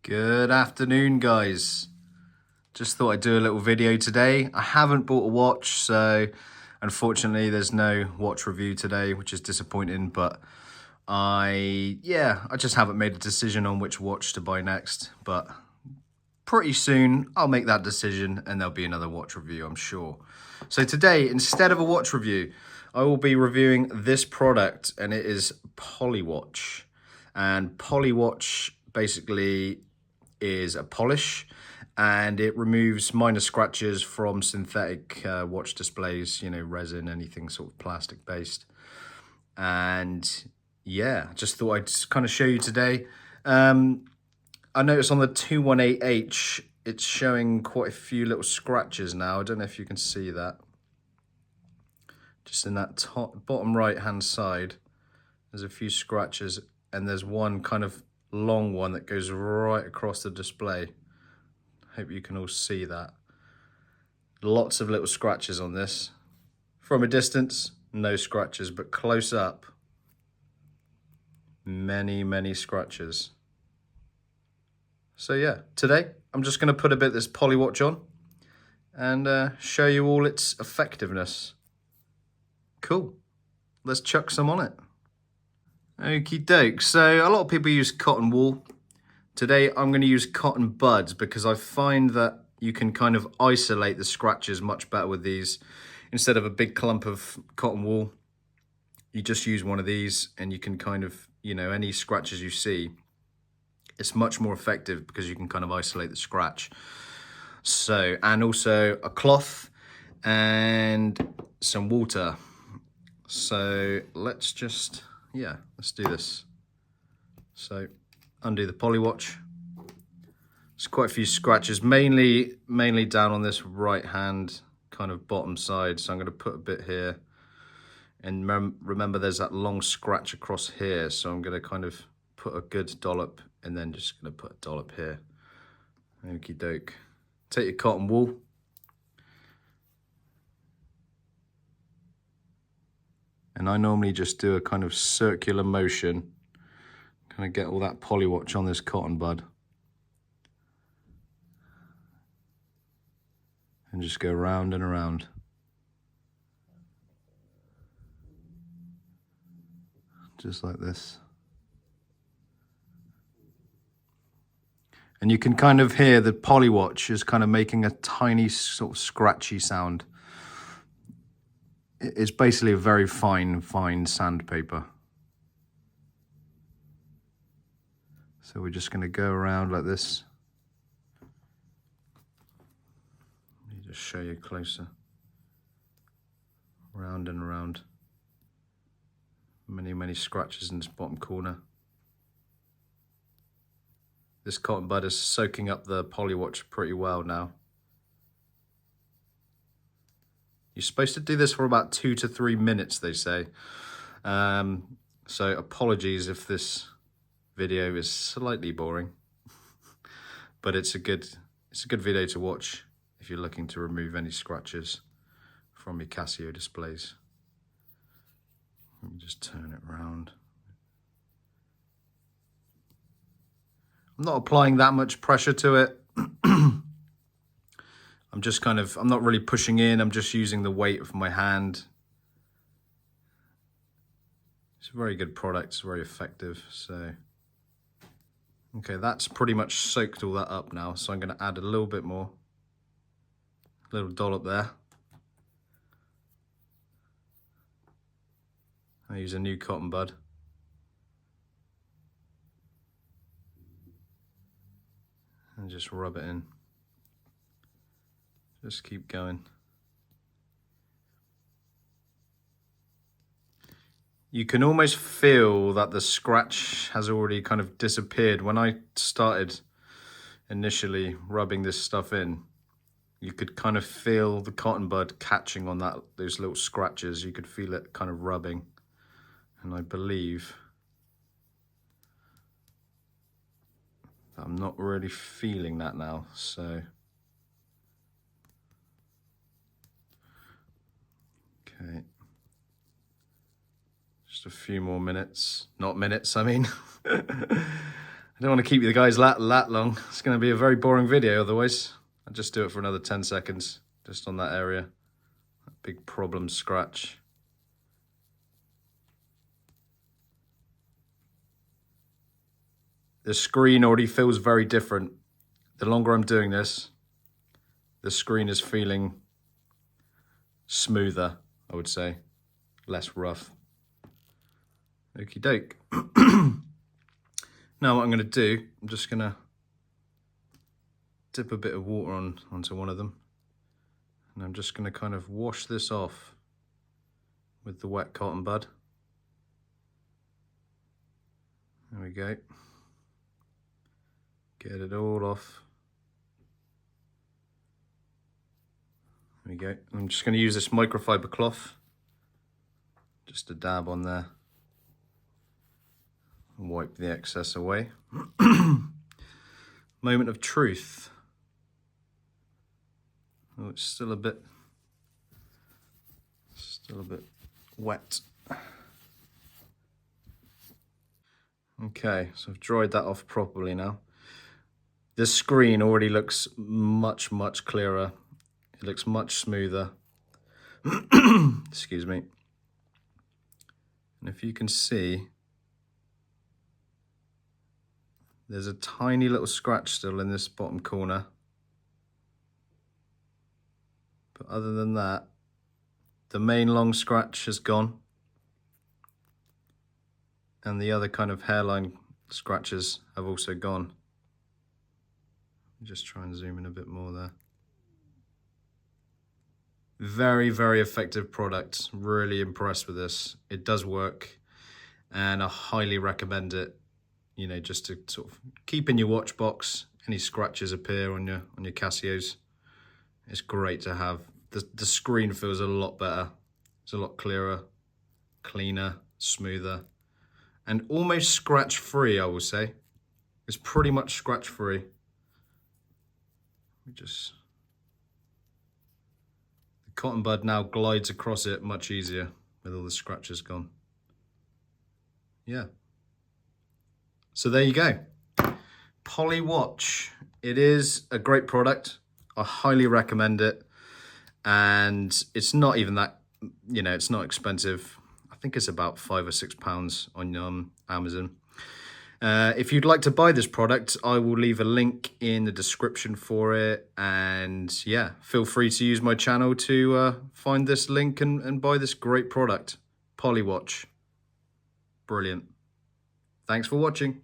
Good afternoon, guys. Just thought I'd do a little video today. I haven't bought a watch, so unfortunately there's no watch review today, which is disappointing, but I just haven't made a decision on which watch to buy next, but pretty soon I'll make that decision and there'll be another watch review, I'm sure. So today, instead of a watch review, I will be reviewing this product, and it is Polywatch. And Polywatch basically is a polish, and it removes minor scratches from synthetic watch displays, you know, resin, anything sort of plastic based. And yeah, just thought I'd kind of show you today. I noticed on the 218H, it's showing quite a few little scratches now. I don't know if you can see that. Just in that top, bottom right hand side, there's a few scratches, and there's one kind of long one that goes right across the display. Hope you can all see that. Lots of little scratches on this. From a distance, no scratches, but close up, many scratches. So yeah, today I'm just going to put a bit of this Polywatch on and show you all its effectiveness. Cool. Let's chuck some on it. Okie doke. So a lot of people use cotton wool. Today I'm going to use cotton buds because I find that you can kind of isolate the scratches much better with these. Instead of a big clump of cotton wool, you just use one of these and you can kind of, you know, any scratches you see, it's much more effective because you can kind of isolate the scratch. So, and also a cloth and some water. So let's just, let's do this. So undo the Polywatch. There's quite a few scratches, mainly down on this right hand kind of bottom side. So I'm going to put a bit here, and remember there's that long scratch across here. So I'm going to kind of put a good dollop, and then just going to put a dollop here. Okie doke. Take your cotton wool. And I normally just do a kind of circular motion, kind of get all that Polywatch on this cotton bud. And just go round and around. Just like this. And you can kind of hear the Polywatch is kind of making a tiny sort of scratchy sound. It's basically a very fine sandpaper. So we're just going to go around like this. Let me just show you closer. Round and around. Many scratches in this bottom corner. This cotton bud is soaking up the Polywatch pretty well now. You're supposed to do this for about 2 to 3 minutes, they say. So apologies if this video is slightly boring, but it's a good video to watch if you're looking to remove any scratches from your Casio displays. Let me just turn it around. I'm not applying that much pressure to it. I'm not really pushing in, I'm just using the weight of my hand. It's a very good product, it's very effective. So, okay, that's pretty much soaked all that up now. So I'm gonna add a little bit more, a little dollop there. I use a new cotton bud. And just rub it in. Just keep going. You can almost feel that the scratch has already kind of disappeared. When I started initially rubbing this stuff in, you could kind of feel the cotton bud catching on those little scratches. You could feel it kind of rubbing. And I believe that I'm not really feeling that now, so. Okay. Just a few more minutes, not minutes, I mean. A don't want to keep you guys that long. It's going to be a very boring video otherwise. I'll just do it for another 10 seconds, just on that area. That big problem scratch. The screen already feels very different. The longer I'm doing this, the screen is feeling smoother, I would say. Less rough. Okie doke. Now what I'm going to do, I'm just going to dip a bit of water onto one of them. And I'm just going to kind of wash this off with the wet cotton bud. There we go. Get it all off. There we go. I'm just going to use this microfiber cloth. Just a dab on there. And wipe the excess away. Moment of truth. Oh, it's still a bit wet. Okay, so I've dried that off properly now. The screen already looks much clearer. It looks much smoother. Excuse me. And if you can see, there's a tiny little scratch still in this bottom corner. But other than that, the main long scratch has gone. And the other kind of hairline scratches have also gone. Just try and zoom in a bit more there. Very effective product. Really impressed with this. It does work, and I highly recommend it. You know, just to sort of keep in your watch box. Any scratches appear on your Casios, it's great to have. The screen feels a lot better. It's a lot clearer, cleaner, smoother, and almost scratch free, I will say. It's pretty much scratch free. The cotton bud now glides across it much easier with all the scratches gone. Yeah. So there you go. Polywatch. It is a great product. I highly recommend it. And it's not even that, you know, it's not expensive. I think it's about £5 or £6 on Amazon. If you'd like to buy this product, I will leave a link in the description for it. And yeah, feel free to use my channel to find this link and buy this great product. Polywatch. Brilliant. Thanks for watching.